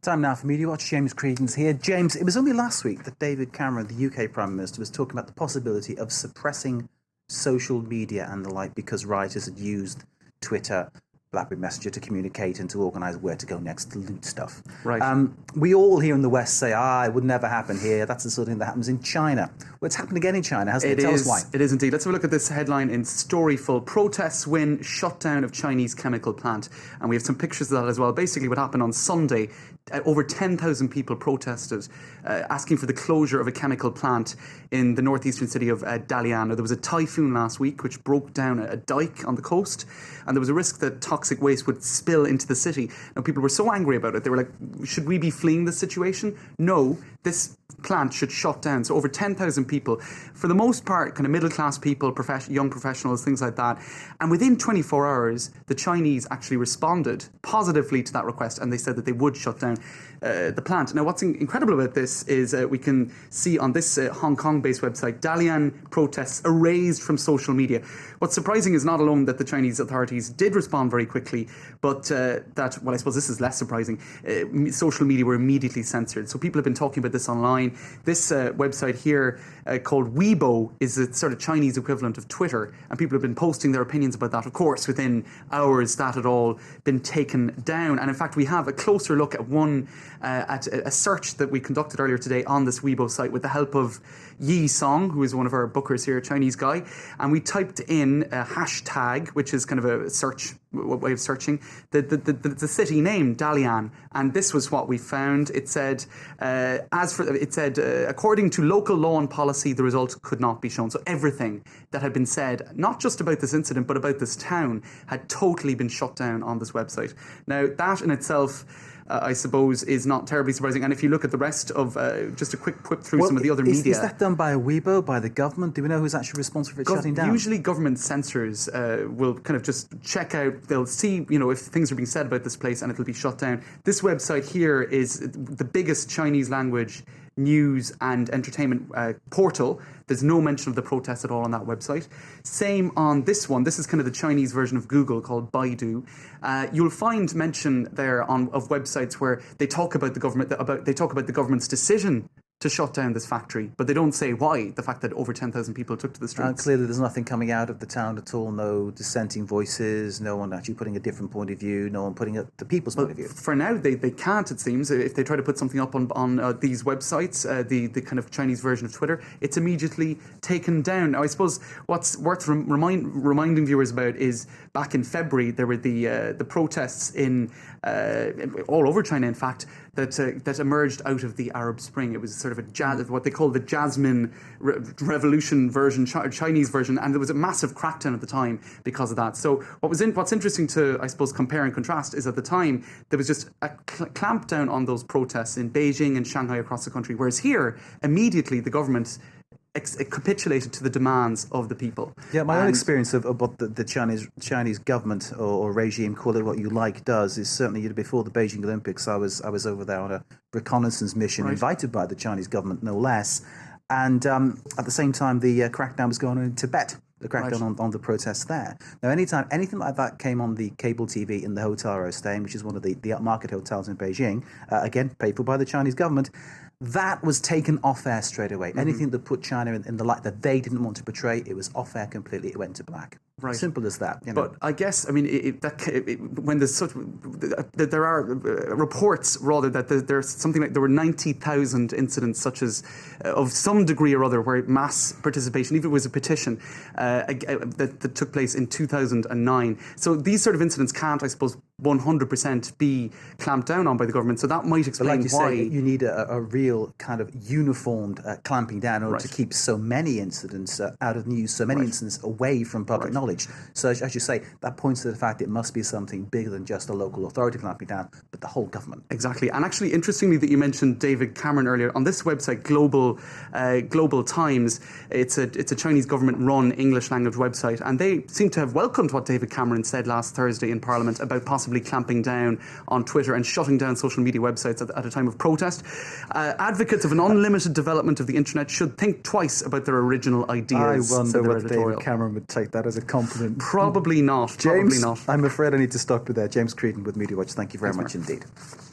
Time now for Media Watch. James Creedon's here. James, it was only last week that David Cameron, the UK Prime Minister, was talking about the possibility of suppressing social media and the like because rioters had used Twitter, BlackBerry Messenger to communicate and to organise where to go next to loot stuff. Right. We all here in the West say, it would never happen here. That's the sort of thing that happens in China. Well, it's happened again in China, hasn't it? Tell us why. It is indeed. Let's have a look at this headline in Storyful. Protests win shutdown of Chinese chemical plant. And we have some pictures of that as well. Basically, what happened on Sunday, over 10,000 people protested, asking for the closure of a chemical plant in the northeastern city of Dalian. Now, there was a typhoon last week which broke down a dike on the coast, and there was a risk that toxic waste would spill into the city. Now, people were so angry about it, they were like, should we be fleeing this situation? No, this plant should shut down. So over 10,000 people, for the most part, kind of middle-class people, young professionals, things like that. And within 24 hours, the Chinese actually responded positively to that request, and they said that they would shut down the plant. Now, what's incredible about this is we can see on this Hong Kong-based website, Dalian protests erased from social media. What's surprising is not alone that the Chinese authorities did respond very quickly, but I suppose this is less surprising, social media were immediately censored. So people have been talking about this online. This website here called Weibo is the sort of Chinese equivalent of Twitter, and people have been posting their opinions about that. Of course, within hours, that had all been taken down. And in fact, we have a closer look at at a search that we conducted earlier today on this Weibo site with the help of Yi Song, who is one of our bookers here, a Chinese guy. And we typed in a hashtag, which is kind of a search way of searching, the city name, Dalian. And this was what we found. It said, according to local law and policy, the result could not be shown. So everything that had been said, not just about this incident, but about this town, had totally been shut down on this website. Now, that in itself, I suppose, is not terribly surprising. And if you look at the rest of, just a quick whip through some of the other media. Is that done by Weibo, by the government? Do we know who's actually responsible for it shutting down? Usually government censors will kind of just check out, they'll see, if things are being said about this place and it'll be shut down. This website here is the biggest Chinese language news and entertainment portal. There's no mention of the protests at all on that website. Same on this one. This is kind of the Chinese version of Google called Baidu. You'll find mention there of websites where they talk about the government, they talk about the government's decision to shut down this factory, but they don't say why. The fact that over 10,000 people took to the streets. Clearly, there's nothing coming out of the town at all. No dissenting voices. No one actually putting a different point of view. No one putting up the people's point of view. For now, they can't. It seems if they try to put something up on these websites, the kind of Chinese version of Twitter, it's immediately taken down. Now, I suppose what's worth reminding viewers about is back in February there were the protests in all over China. In fact, that emerged out of the Arab Spring. It was sort of what they call the Jasmine Revolution version, Chinese version, and there was a massive crackdown at the time because of that. So what's interesting to, I suppose, compare and contrast is at the time there was just a clampdown on those protests in Beijing and Shanghai across the country, whereas here immediately the government capitulated to the demands of the people. Yeah, my own experience of what the Chinese government or regime, call it what you like, does is certainly before the Beijing Olympics, I was over there on a reconnaissance mission, right, invited by the Chinese government, no less. And at the same time, the crackdown was going on in Tibet. The crackdown on the protests there. Now, anything like that came on the cable TV in the hotel I was staying, which is one of the upmarket hotels in Beijing, again, paid for by the Chinese government, that was taken off air straight away. Mm-hmm. Anything that put China in the light that they didn't want to portray, it was off air completely. It went to black. Right. Simple as that. But I guess, when there's there are reports rather that there's something like there were 90,000 incidents such as of some degree or other where mass participation, even if it was a petition, that took place in 2009. So these sort of incidents can't, I suppose, 100% be clamped down on by the government. So that might explain why. Say, you need a real kind of uniformed clamping down in order to keep so many incidents out of news, so many incidents away from public knowledge. So as you say, that points to the fact it must be something bigger than just a local authority clamping down, but the whole government. Exactly. And actually, interestingly that you mentioned David Cameron earlier, on this website, Global Times, it's a Chinese government-run English language website, and they seem to have welcomed what David Cameron said last Thursday in Parliament about possibly clamping down on Twitter and shutting down social media websites at a time of protest. Advocates of an unlimited development of the internet should think twice about their original ideas. I wonder whether David Cameron would take that as a compliment. Probably not. James, Probably not. I'm afraid I need to stop with that. James Creedon with Media Watch. Thank you very much indeed.